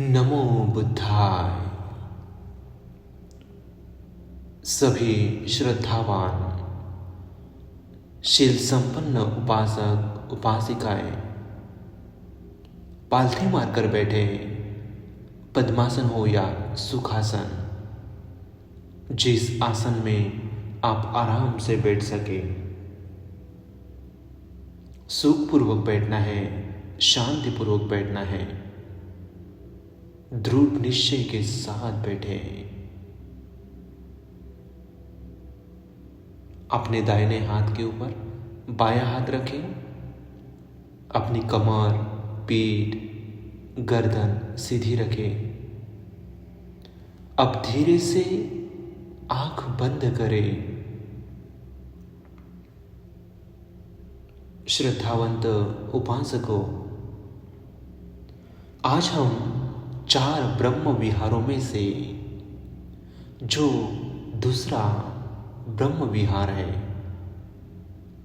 नमो बुद्धाय। सभी श्रद्धावान शील संपन्न उपासक उपासिकाएं पालथी मारकर बैठे, पद्मासन हो या सुखासन, जिस आसन में आप आराम से बैठ सके, सुखपूर्वक बैठना है, शांतिपूर्वक बैठना है, दृढ़ निश्चय के साथ बैठे। अपने दाहिने हाथ के ऊपर बायां हाथ रखें, अपनी कमर, पीठ, गर्दन सीधी रखें। अब धीरे से आंख बंद करें। श्रद्धावंत उपासकों, आज हम 4 ब्रह्म विहारों में से जो दूसरा ब्रह्म विहार है,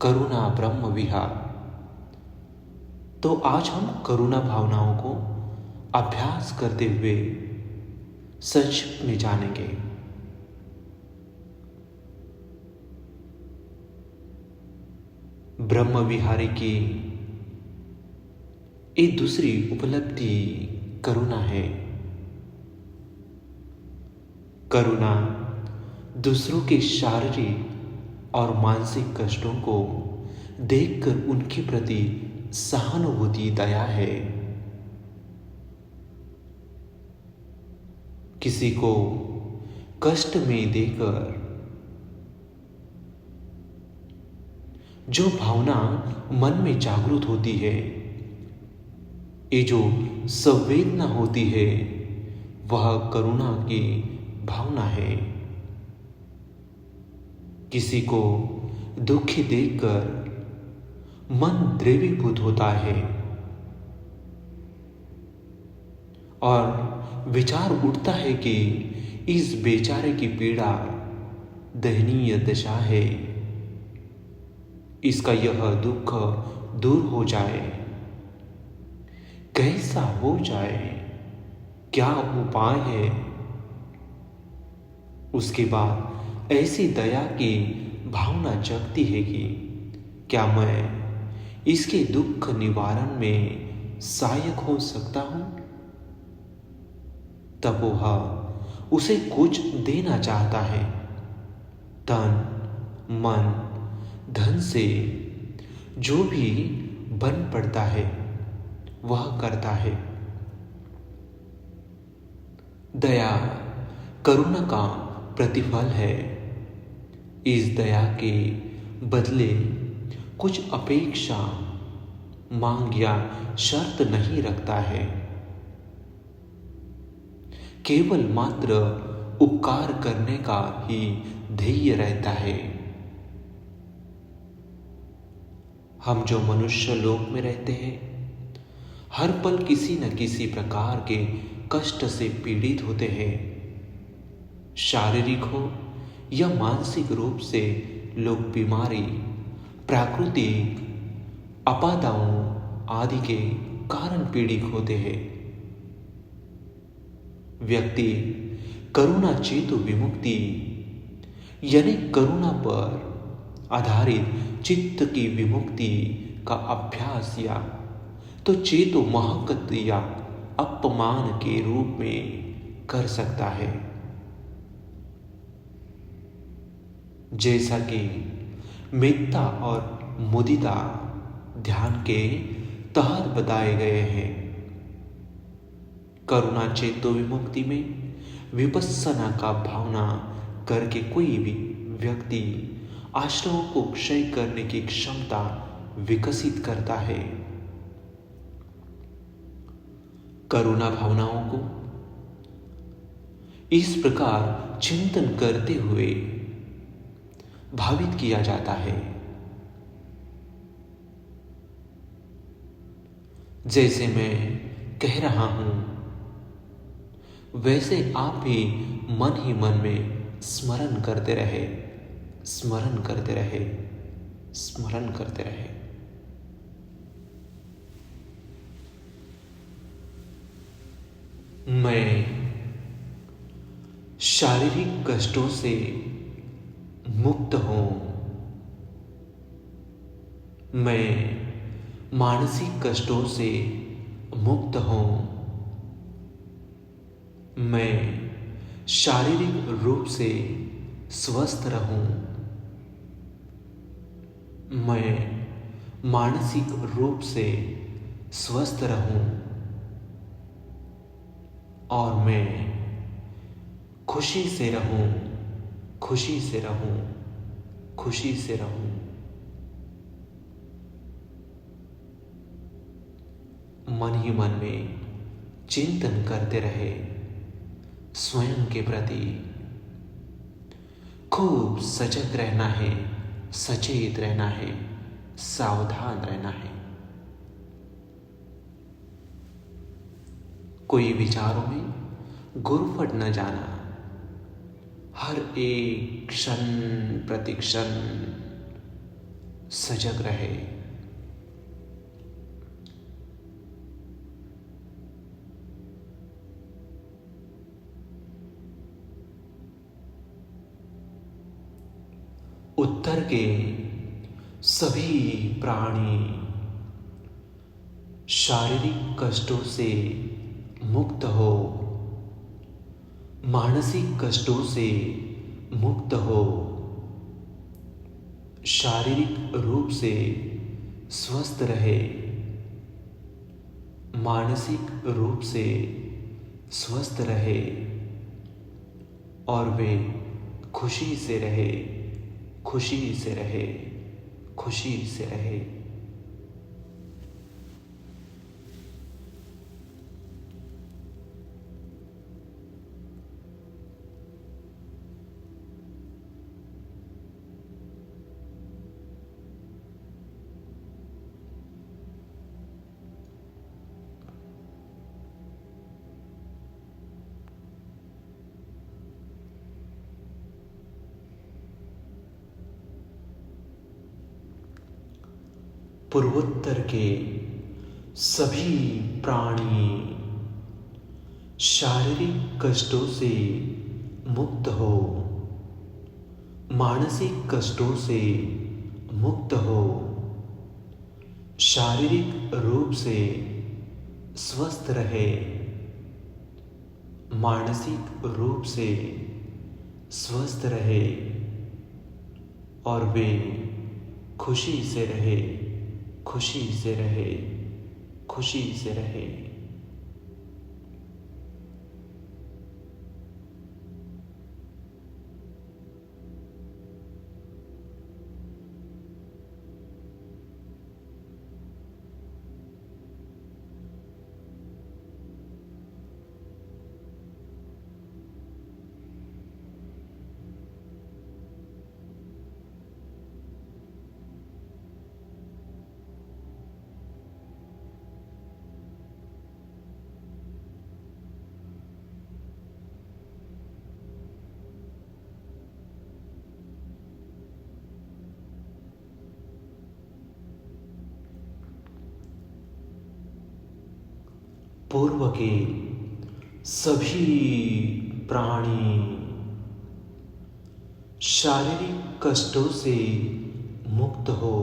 करुणा ब्रह्म विहार, तो आज हम करुणा भावनाओं को अभ्यास करते हुए संक्षिप्त में जानेंगे। ब्रह्म विहारी की एक दूसरी उपलब्धि करुणा है। करुणा दूसरों के शारीरिक और मानसिक कष्टों को देखकर उनके प्रति सहानुभूति, दया है। किसी को कष्ट में देकर जो भावना मन में जागृत होती है, ये जो संवेदना होती है, वह करुणा की भावना है। किसी को दुखी देखकर मन द्रवीभूत होता है और विचार उठता है कि इस बेचारे की पीड़ा दयनीय दशा है, इसका यह दुख दूर हो जाए, कैसा हो जाए, क्या उपाय है। उसके बाद ऐसी दया की भावना जगती है कि क्या मैं इसके दुख निवारण में सहायक हो सकता हूं। तब वह उसे कुछ देना चाहता है, तन मन धन से जो भी बन पड़ता है वह करता है। दया करुणा का प्रतिफल है। इस दया के बदले कुछ अपेक्षा, मांग या शर्त नहीं रखता है, केवल मात्र उपकार करने का ही ध्येय रहता है। हम जो मनुष्य लोक में रहते हैं, हर पल किसी न किसी प्रकार के कष्ट से पीड़ित होते हैं। शारीरिक हो या मानसिक रूप से लोग बीमारी, प्राकृतिक आपदाओं आदि के कारण पीड़ित होते हैं। व्यक्ति करुणा चेतु विमुक्ति यानी करुणा पर आधारित चित्त की विमुक्ति का अभ्यास या तो चेतो महकत या अपमान के रूप में कर सकता है। जैसा कि मेत्ता और मुदिता ध्यान के तहत बताए गए हैं, करुणा चेतो विमुक्ति में विपस्सना का भावना करके कोई भी व्यक्ति आश्रमों को क्षय करने की क्षमता विकसित करता है। करुणा भावनाओं को इस प्रकार चिंतन करते हुए भावित किया जाता है, जैसे मैं कह रहा हूं वैसे आप भी मन ही मन में स्मरण करते रहे, स्मरण करते रहे, स्मरण करते रहे। मैं शारीरिक कष्टों से मुक्त हूं। मैं मानसिक कष्टों से मुक्त हूं। मैं शारीरिक रूप से स्वस्थ रहूं। मैं मानसिक रूप से स्वस्थ रहूं और मैं खुशी से रहूं, खुशी से रहूं, खुशी से रहूं। मन ही मन में चिंतन करते रहे स्वयं के प्रति। खूब सजग रहना है, सचेत रहना है, सावधान रहना है। कोई विचारों में गुरफट न जाना। हर एक क्षण प्रतिक्षण सजग रहे। उत्तर के सभी प्राणी शारीरिक कष्टों से मुक्त हो, मानसिक कष्टों से मुक्त हो, शारीरिक रूप से स्वस्थ रहे, मानसिक रूप से स्वस्थ रहे और वे खुशी से रहे, खुशी से रहे, खुशी से रहे। पूर्वोत्तर के सभी प्राणी शारीरिक कष्टों से मुक्त हो, मानसिक कष्टों से मुक्त हो, शारीरिक रूप से स्वस्थ रहे, मानसिक रूप से स्वस्थ रहे और वे खुशी से रहे, खुशी से रहे, खुशी से रहे। पूर्व के सभी प्राणी शारीरिक कष्टों से मुक्त हो,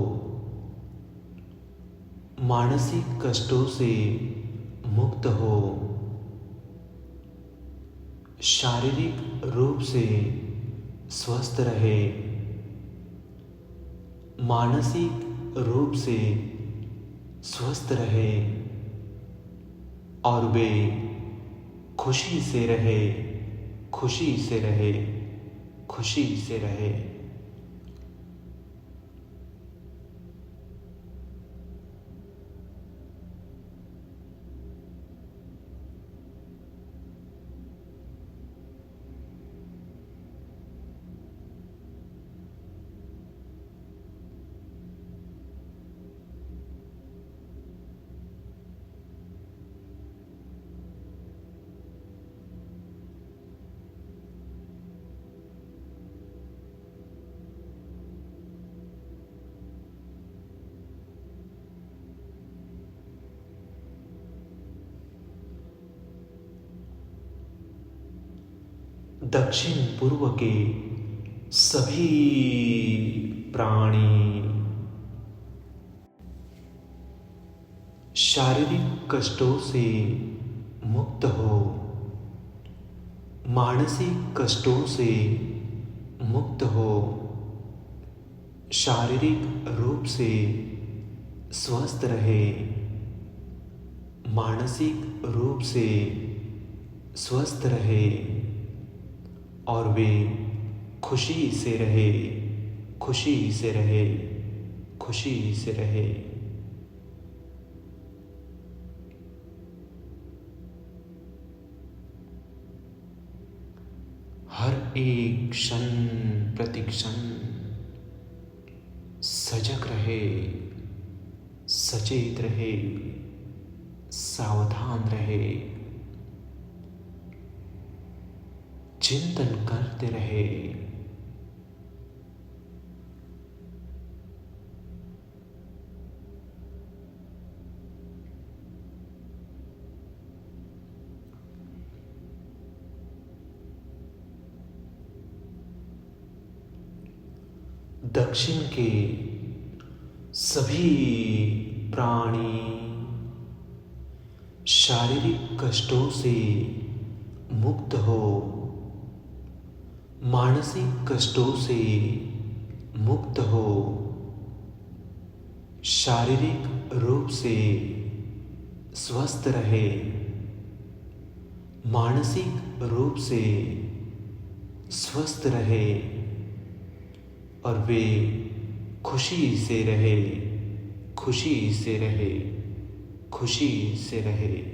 मानसिक कष्टों से मुक्त हो, शारीरिक रूप से स्वस्थ रहे, मानसिक रूप से स्वस्थ रहे और वे खुशी से रहे, खुशी से रहे, खुशी से रहे। दक्षिण पूर्व के सभी प्राणी शारीरिक कष्टों से मुक्त हो, मानसिक कष्टों से मुक्त हो, शारीरिक रूप से स्वस्थ रहे, मानसिक रूप से स्वस्थ रहे और वे खुशी से रहे, खुशी से रहे, खुशी से रहे। हर एक क्षण प्रतिक्षण सजग रहे, सचेत रहे, सावधान रहे, चिंतन करते रहे। दक्षिण के सभी प्राणी शारीरिक कष्टों से मुक्त हो, मानसिक कष्टों से मुक्त हो, शारीरिक रूप से स्वस्थ रहे, मानसिक रूप से स्वस्थ रहे और वे खुशी से रहे, खुशी से रहे, खुशी से रहे।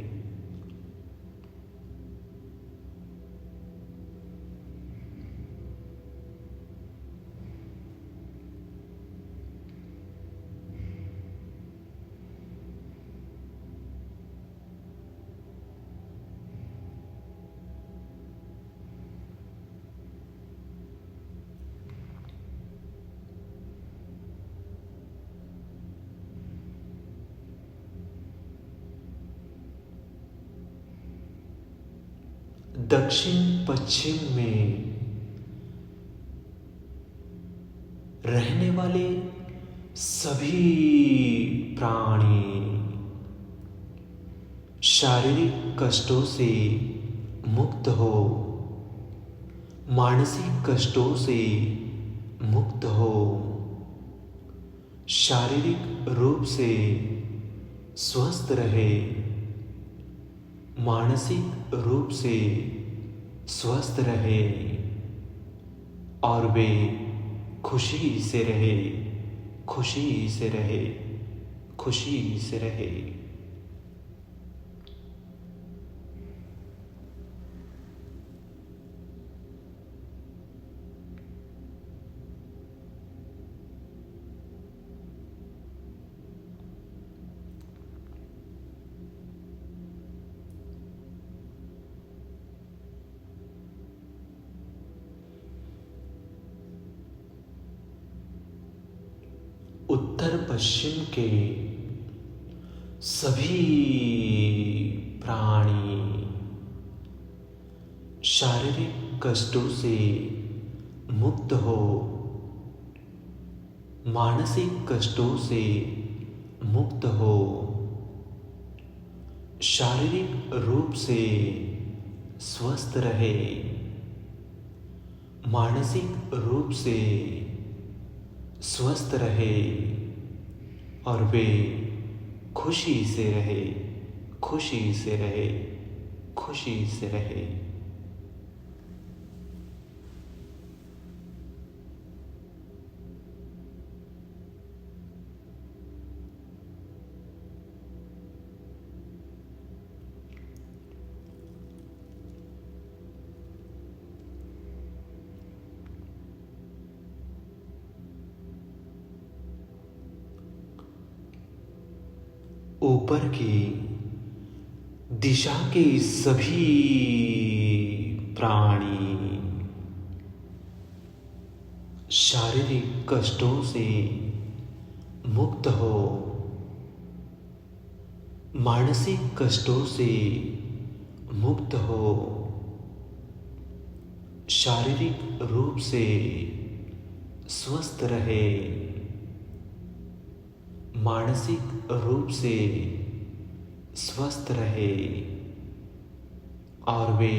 दक्षिण पश्चिम में रहने वाले सभी प्राणी शारीरिक कष्टों से मुक्त हो, मानसिक कष्टों से मुक्त हो, शारीरिक रूप से स्वस्थ रहे, मानसिक रूप से स्वस्थ रहे और वे खुशी से रहे, खुशी से रहे, खुशी से रहे। उत्तर पश्चिम के सभी प्राणी शारीरिक कष्टों से मुक्त हो, मानसिक कष्टों से मुक्त हो, शारीरिक रूप से स्वस्थ रहे, मानसिक रूप से स्वस्थ रहे और वे खुशी से रहे, खुशी से रहे, खुशी से रहे। ऊपर की दिशा के सभी प्राणी शारीरिक कष्टों से मुक्त हो, मानसिक कष्टों से मुक्त हो, शारीरिक रूप से स्वस्थ रहे, मानसिक रूप से स्वस्थ रहे और वे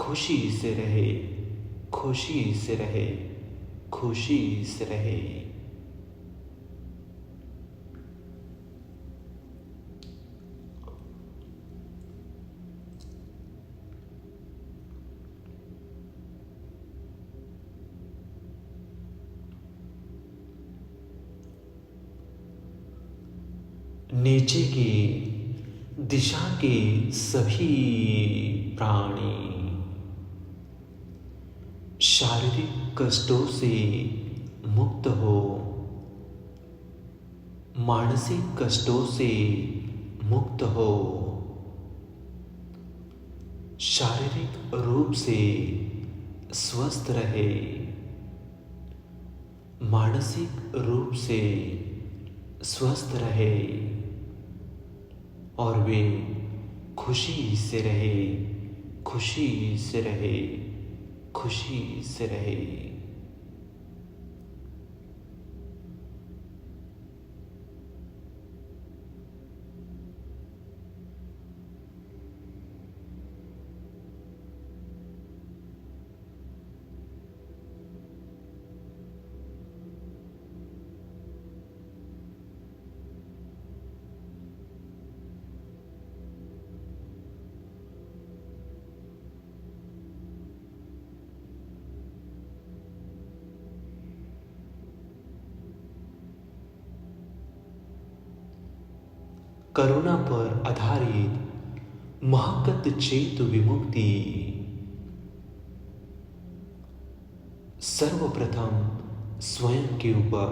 खुशी से रहे, खुशी से रहे, खुशी से रहे। नीचे की दिशा के सभी प्राणी शारीरिक कष्टों से मुक्त हो, मानसिक कष्टों से मुक्त हो, शारीरिक रूप से स्वस्थ रहे, मानसिक रूप से स्वस्थ रहे और वे खुशी से रहे, खुशी से रहे, खुशी से रहे। करुणा पर आधारित महत्त चेत विमुक्ति। सर्वप्रथम स्वयं के ऊपर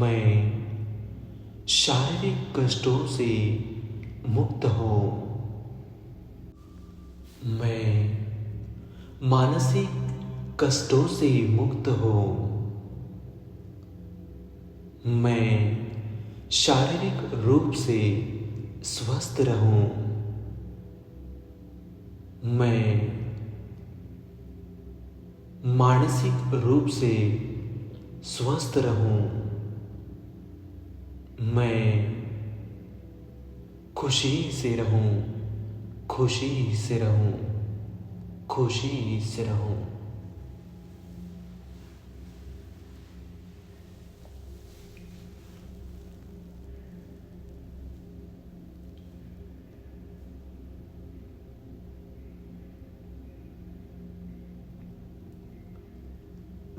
मैं शारीरिक कष्टों से मुक्त हो, मैं मानसिक कष्टों से मुक्त हो, मैं शारीरिक रूप से स्वस्थ रहूं, मैं मानसिक रूप से स्वस्थ रहूं, मैं खुशी से रहूं, खुशी से रहूं, खुशी से रहूं।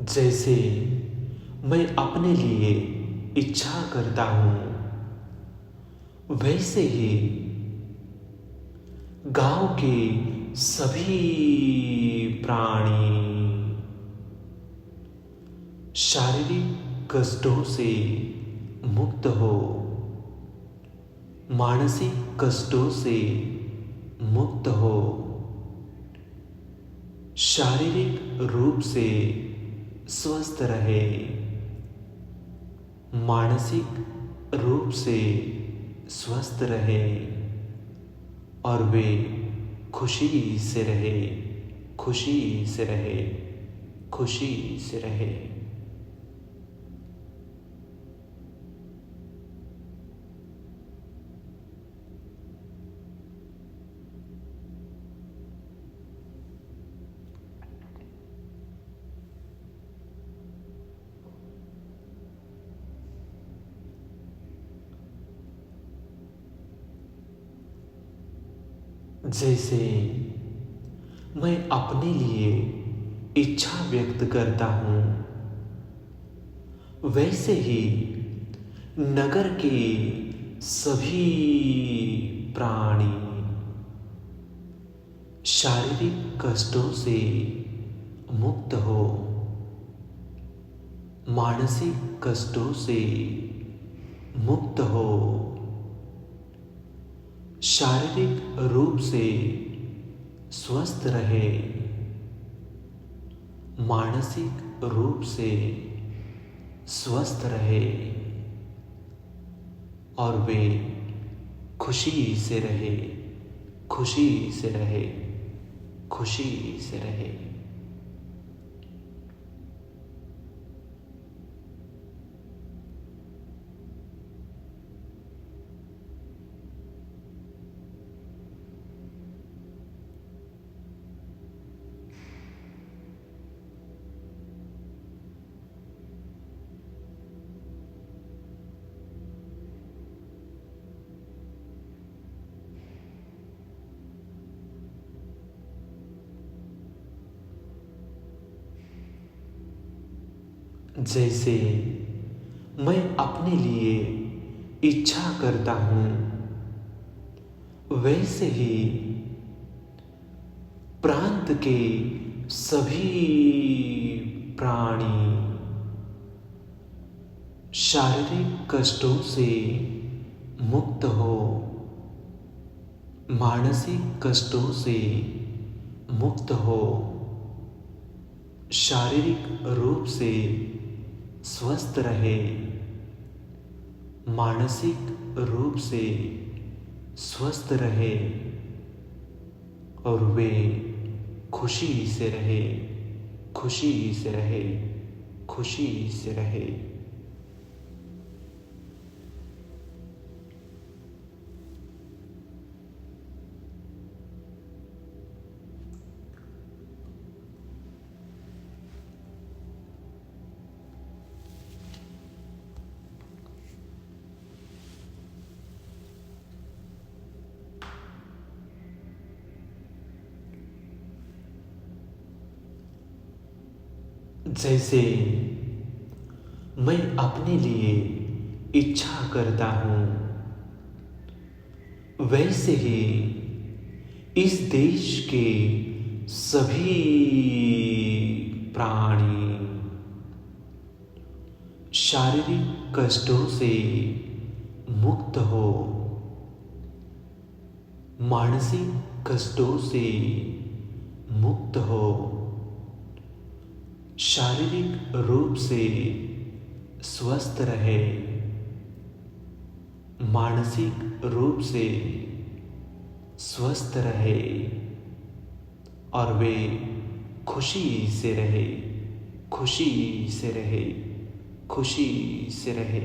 जैसे मैं अपने लिए इच्छा करता हूं, वैसे ही गांव के सभी प्राणी शारीरिक कष्टों से मुक्त हो, मानसिक कष्टों से मुक्त हो, शारीरिक रूप से स्वस्थ रहे, मानसिक रूप से स्वस्थ रहे और वे खुशी से रहे, खुशी से रहे, खुशी से रहे। जैसे मैं अपने लिए इच्छा व्यक्त करता हूं, वैसे ही नगर के सभी प्राणी शारीरिक कष्टों से मुक्त हो, मानसिक कष्टों से मुक्त हो, शारीरिक रूप से स्वस्थ रहे, मानसिक रूप से स्वस्थ रहे और वे खुशी से रहे, खुशी से रहे, खुशी से रहे। जैसे मैं अपने लिए इच्छा करता हूं, वैसे ही प्रांत के सभी प्राणी शारीरिक कष्टों से मुक्त हो, मानसिक कष्टों से मुक्त हो, शारीरिक रूप से स्वस्थ रहे, मानसिक रूप से स्वस्थ रहे और वे खुशी से रहे, खुशी से रहे, खुशी से रहे। जैसे मैं अपने लिए इच्छा करता हूं, वैसे ही इस देश के सभी प्राणी शारीरिक कष्टों से मुक्त हो, मानसिक कष्टों से मुक्त हो, शारीरिक रूप से स्वस्थ रहे, मानसिक रूप से स्वस्थ रहे और वे खुशी से रहे, खुशी से रहे, खुशी से रहे।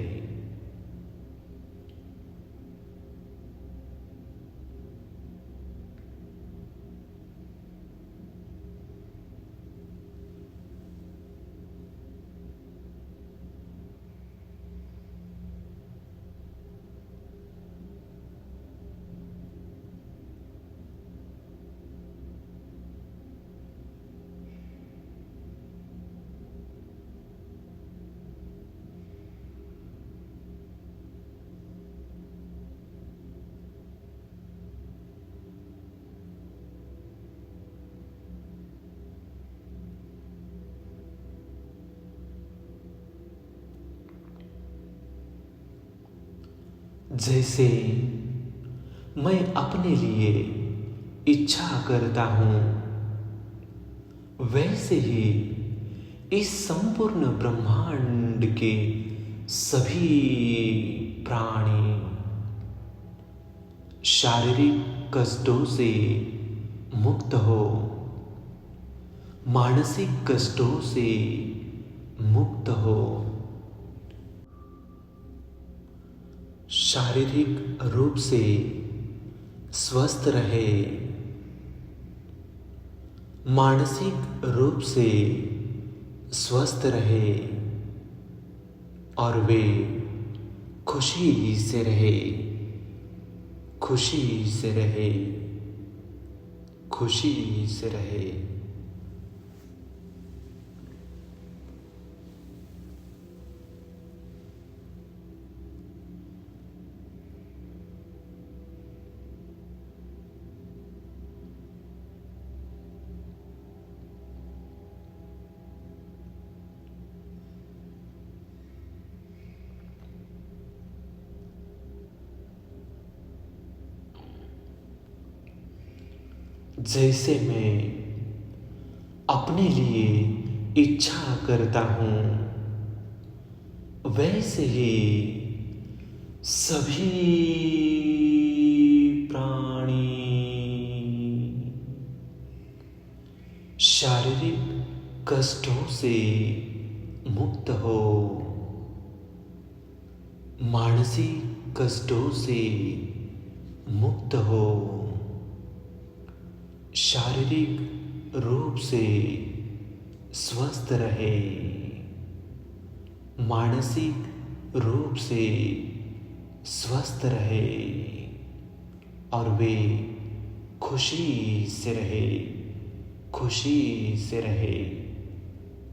जैसे मैं अपने लिए इच्छा करता हूं, वैसे ही इस संपूर्ण ब्रह्मांड के सभी प्राणी शारीरिक कष्टों से मुक्त हो, मानसिक कष्टों से मुक्त हो, शारीरिक रूप से स्वस्थ रहे, मानसिक रूप से स्वस्थ रहे और वे खुशी से रहे, खुशी से रहे, खुशी से रहे। जैसे मैं अपने लिए इच्छा करता हूं, वैसे ही सभी प्राणी शारीरिक कष्टों से मुक्त हो, मानसिक कष्टों से मुक्त हो, शारीरिक रूप से स्वस्थ रहे, मानसिक रूप से स्वस्थ रहे और वे खुशी से रहे, खुशी से रहे,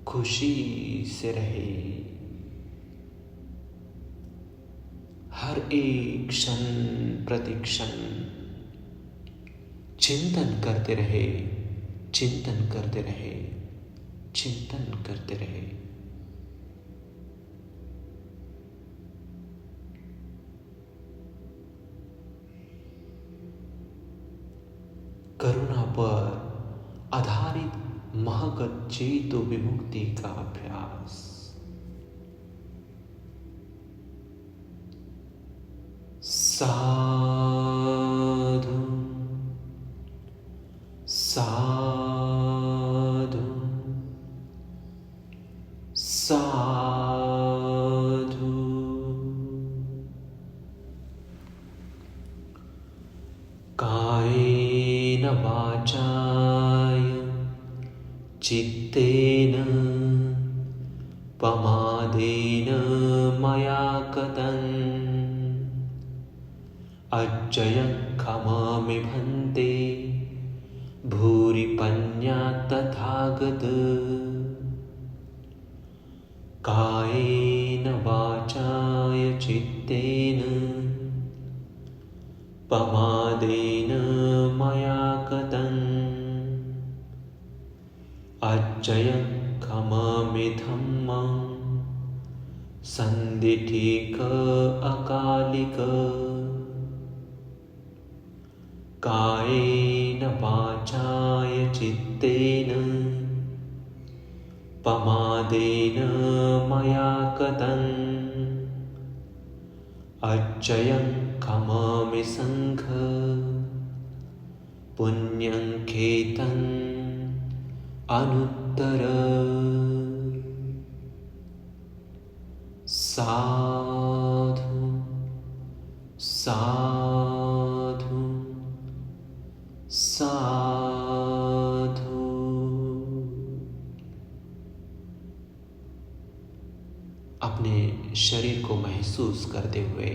खुशी से रहे। हर एक क्षण प्रति क्षण चिंतन करते रहे, चिंतन करते रहे, चिंतन करते रहे। करुणा पर आधारित महगत चेतो विमुक्ति का अभ्यास। साधु साधु साधु। कायेन वाचाय चित्तेन पमादेन मया कृतम् अज्जयं क्षमामि भन्ते भूरि पन्यात् तथागत। कायेन वाचाय चित्तेन पमादेन मया कृतम् अज्जयं क्षमामि धम्मं सन्दिठिक अकालिक। कायेन वाचाय चित्तेन पमादेन मया कृतम् अज्जयं क्षमामि संघ पुण्यं खेतम् अनुत्तर। साधु साधु साधु। अपने शरीर को महसूस करते हुए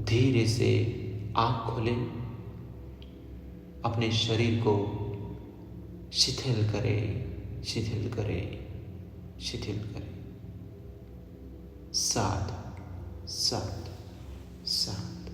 धीरे से आँख खोलें, अपने शरीर को शिथिल करें, शिथिल करें, शिथिल करें। साध साध साध।